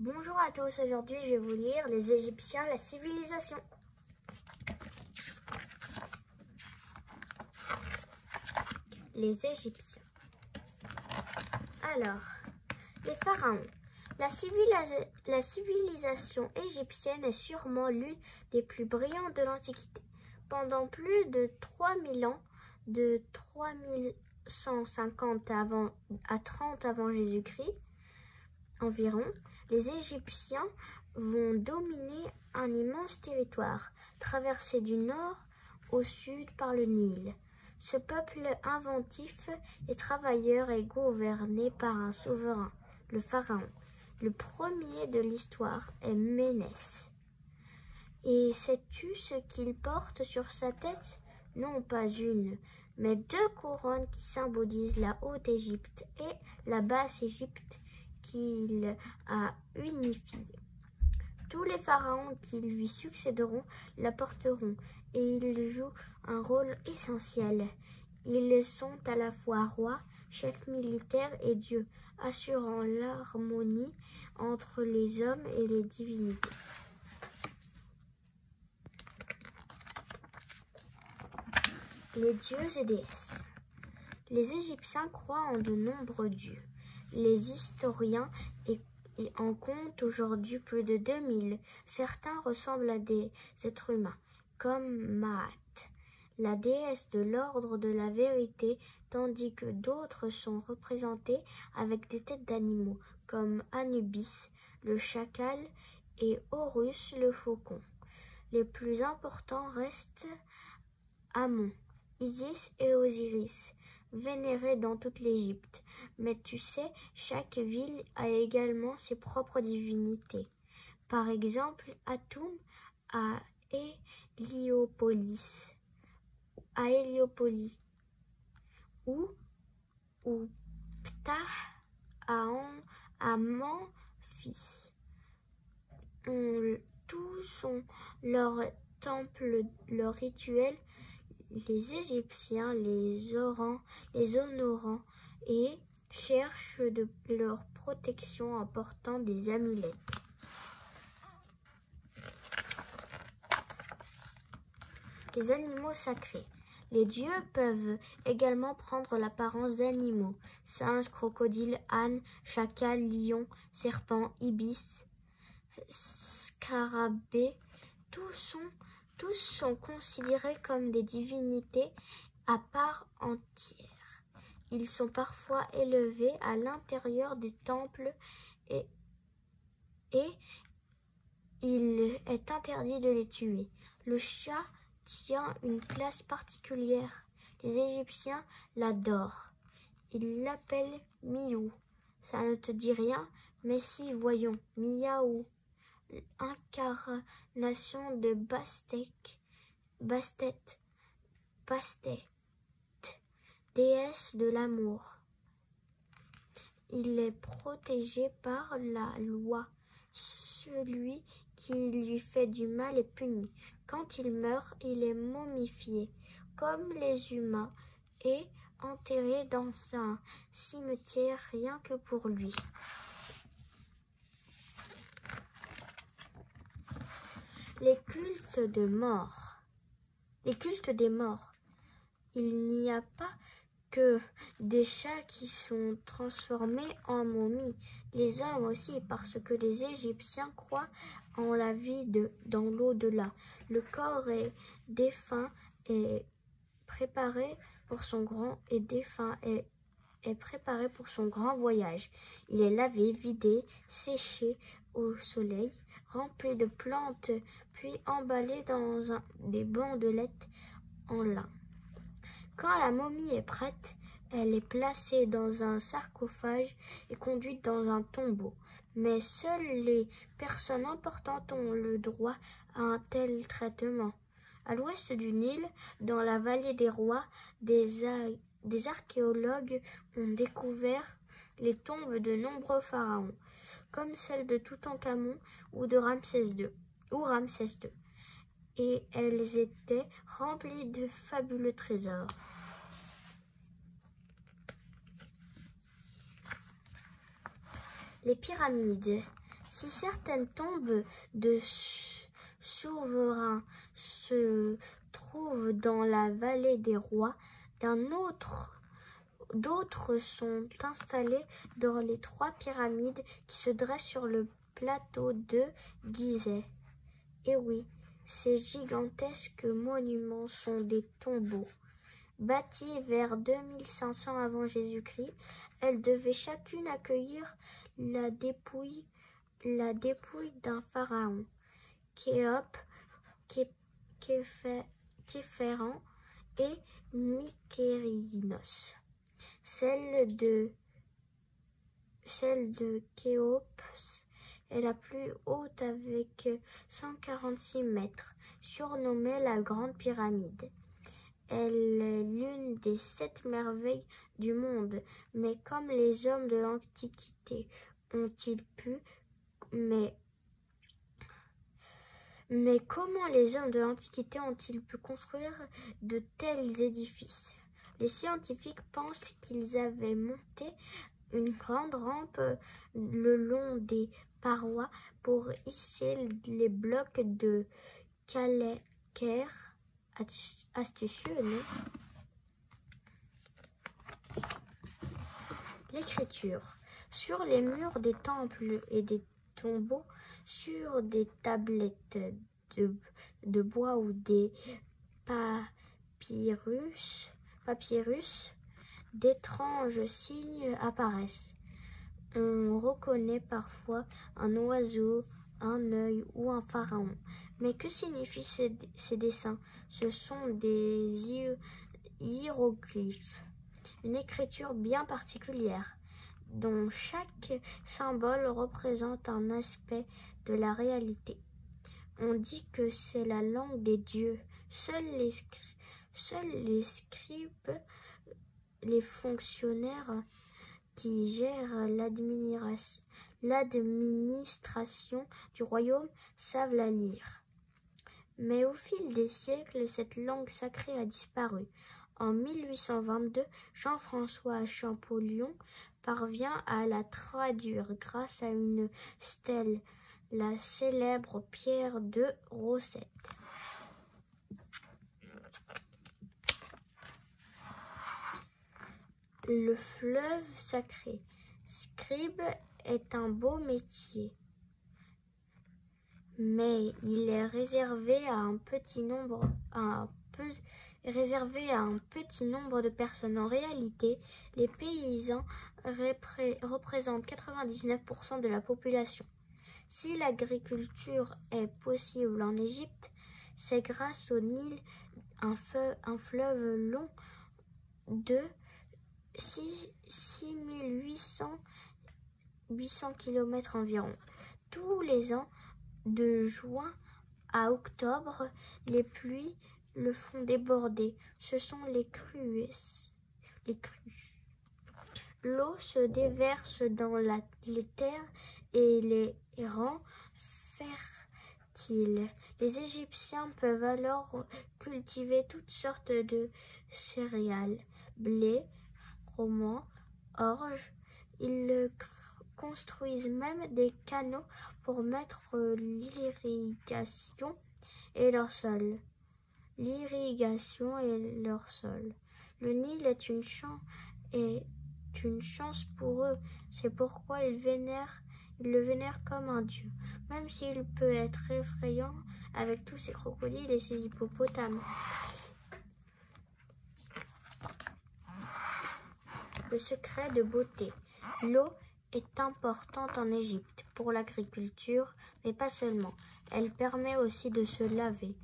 Bonjour à tous, aujourd'hui je vais vous lire Les Égyptiens, la civilisation. Les Égyptiens. Alors, les pharaons. La civilisation égyptienne est sûrement l'une des plus brillantes de l'Antiquité. Pendant plus de 3000 ans, de 3150 à 30 avant Jésus-Christ, environ, les Égyptiens vont dominer un immense territoire, traversé du nord au sud par le Nil. Ce peuple inventif et travailleur est gouverné par un souverain, le pharaon. Le premier de l'histoire est Ménès. Et sais-tu ce qu'il porte sur sa tête? Non, pas une, mais deux couronnes qui symbolisent la Haute-Égypte et la Basse-Égypte qu'il a unifiée. Tous les pharaons qui lui succéderont la porteront et ils jouent un rôle essentiel. Ils sont à la fois rois, chefs militaires et dieux, assurant l'harmonie entre les hommes et les divinités. Les dieux et déesses. Les Égyptiens croient en de nombreux dieux. Les historiens en comptent aujourd'hui plus de 2000. Certains ressemblent à des êtres humains, comme Maat, la déesse de l'ordre de la vérité, tandis que d'autres sont représentés avec des têtes d'animaux, comme Anubis, le chacal, et Horus, le faucon. Les plus importants restent Amon, Isis et Osiris, vénérés dans toute l'Égypte. Mais tu sais, chaque ville a également ses propres divinités. Par exemple, Atum à Héliopolis, ou Ptah à Memphis. Tous ont leur temple, leur rituel. Les Égyptiens les honorant et cherchent de leur protection en portant des amulettes. Les animaux sacrés. Les dieux peuvent également prendre l'apparence d'animaux. Singes, crocodiles, ânes, chacal, lions, serpents, ibis, scarabées, tous sont considérés comme des divinités à part entière. Ils sont parfois élevés à l'intérieur des temples et il est interdit de les tuer. Le chat tient une place particulière. Les Égyptiens l'adorent. Ils l'appellent Miou. Ça ne te dit rien, mais si, voyons, Miaou. Incarnation de Bastet, déesse de l'amour. Il est protégé par la loi. Celui qui lui fait du mal est puni. Quand il meurt, il est momifié, comme les humains, et enterré dans un cimetière rien que pour lui. Les cultes de mort. Les cultes des morts. Il n'y a pas que des chats qui sont transformés en momies, les hommes aussi, parce que les Égyptiens croient en la vie dans l'au-delà. Le corps est défunt est préparé pour son grand voyage. Il est lavé, vidé, séché au soleil, rempli de plantes, puis emballé dans des bandelettes en lin. Quand la momie est prête, elle est placée dans un sarcophage et conduite dans un tombeau. Mais seules les personnes importantes ont le droit à un tel traitement. À l'ouest du Nil, dans la vallée des rois, des archéologues ont découvert les tombes de nombreux pharaons, comme celle de Toutankhamon ou de Ramsès II. Et elles étaient remplies de fabuleux trésors. Les pyramides. Si certaines tombes de souverains se trouvent dans la vallée des rois, d'autres sont installées dans les 3 pyramides qui se dressent sur le plateau de Gizeh. Et oui, ces gigantesques monuments sont des tombeaux. Bâties vers 2500 avant Jésus-Christ, elles devaient chacune accueillir la dépouille d'un pharaon, Khéops, Képhéran et Mykérinos. Celle de Khéops est la plus haute avec 146 mètres, surnommée la Grande Pyramide. Elle est l'une des 7 merveilles du monde, mais comme les hommes de l'Antiquité ont-ils pu comment les hommes de l'Antiquité ont-ils pu construire de tels édifices? Les scientifiques pensent qu'ils avaient monté une grande rampe le long des parois pour hisser les blocs de calcaire. Astucieux, non? L'écriture. Sur les murs des temples et des tombeaux, sur des tablettes de bois ou des papyrus, d'étranges signes apparaissent. On reconnaît parfois un oiseau, un œil ou un pharaon. Mais que signifient ces dessins? Ce sont des hiéroglyphes, une écriture bien particulière, dont chaque symbole représente un aspect de la réalité. On dit que c'est la langue des dieux. Seuls les scribes, les fonctionnaires qui gèrent l'administration du royaume, savent la lire. Mais au fil des siècles, cette langue sacrée a disparu. En 1822, Jean-François Champollion parvient à la traduire grâce à une stèle, la célèbre pierre de Rosette. Le fleuve sacré. Scribe est un beau métier, mais il est réservé à un petit nombre de personnes. En réalité, les paysans représentent 99% de la population. Si l'agriculture est possible en Égypte, c'est grâce au Nil, un fleuve long de 6800 km environ. Tous les ans, de juin à octobre, les pluies le font déborder. Ce sont les crues. L'eau se déverse dans les terres et les rend fertiles. Les Égyptiens peuvent alors cultiver toutes sortes de céréales, blé, froment, orge. Ils construisent même des canaux pour mettre l'irrigation et leur sol. Le Nil est une chance pour eux. C'est pourquoi ils le vénèrent comme un dieu, même s'il peut être effrayant avec tous ces crocodiles et ces hippopotames. Le secret de beauté. L'eau est importante en Égypte pour l'agriculture, mais pas seulement. Elle permet aussi de se laver.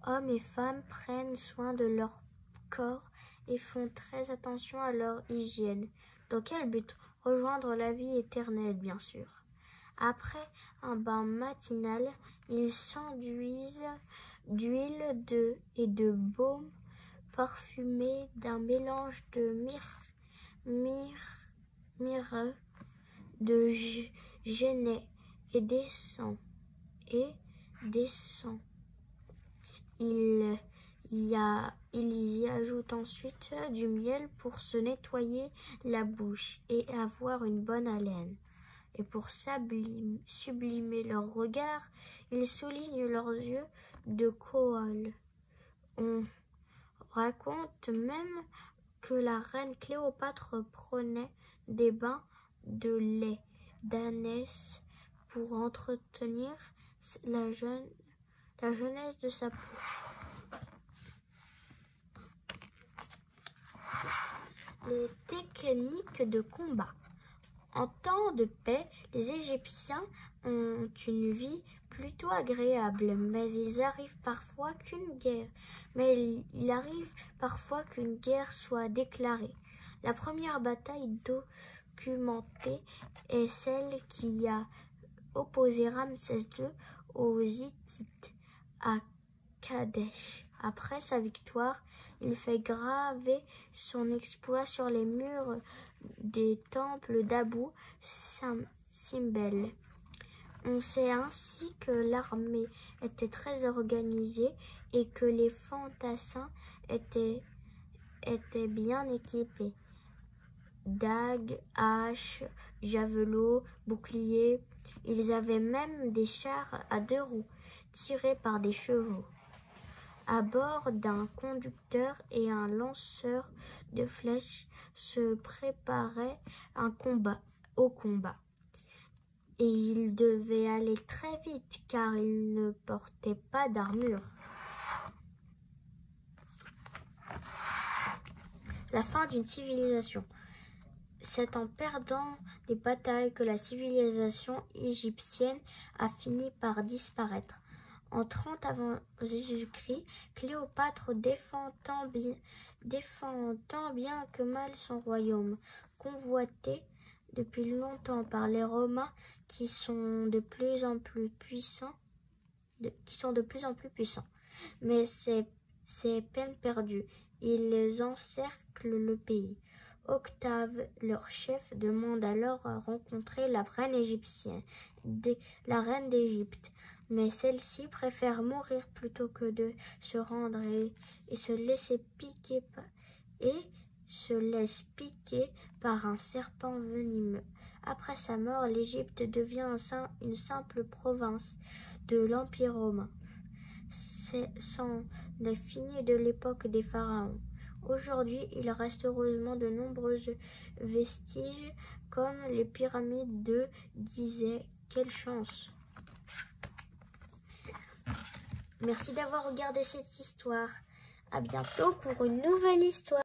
Hommes et femmes prennent soin de leur corps et font très attention à leur hygiène. Dans quel but? Rejoindre la vie éternelle, bien sûr. Après un bain matinal, ils s'enduisent d'huile et de baume parfumé d'un mélange de myrrhe, de genêt et d'encens. Ils y ajoutent ensuite du miel pour se nettoyer la bouche et avoir une bonne haleine. et pour sublimer leur regard, ils soulignent leurs yeux de corail. On raconte même que la reine Cléopâtre prenait des bains de lait d'ânesse pour entretenir la jeunesse de sa peau. Les techniques de combat. En temps de paix, les Égyptiens ont une vie plutôt agréable, mais il arrive parfois qu'une guerre soit déclarée. La première bataille documentée est celle qui a opposé Ramsès II aux Hittites à Kadesh. Après sa victoire, il fait graver son exploit sur les murs des temples d'Abou Simbel. On sait ainsi que l'armée était très organisée et que les fantassins étaient bien équipés. Dagues, haches, javelots, boucliers. Ils avaient même des chars à 2 roues, tirés par des chevaux. À bord d'un conducteur et un lanceur de flèches se préparait au combat. Et ils devaient aller très vite car ils ne portaient pas d'armure. La fin d'une civilisation. C'est en perdant des batailles que la civilisation égyptienne a fini par disparaître. En 30 avant Jésus-Christ, Cléopâtre défendant bien que mal son royaume, convoité depuis longtemps par les Romains qui sont de plus en plus puissants. Mais c'est peine perdue. Ils encerclent le pays. Octave, leur chef, demande alors à rencontrer la reine d'Égypte. Mais celle-ci préfère mourir plutôt que de se rendre et se laisse piquer par un serpent venimeux. Après sa mort, l'Égypte devient une simple province de l'Empire romain. C'en est fini de l'époque des pharaons. Aujourd'hui, il reste heureusement de nombreux vestiges comme les pyramides de Gizeh. Quelle chance! Merci d'avoir regardé cette histoire. À bientôt pour une nouvelle histoire.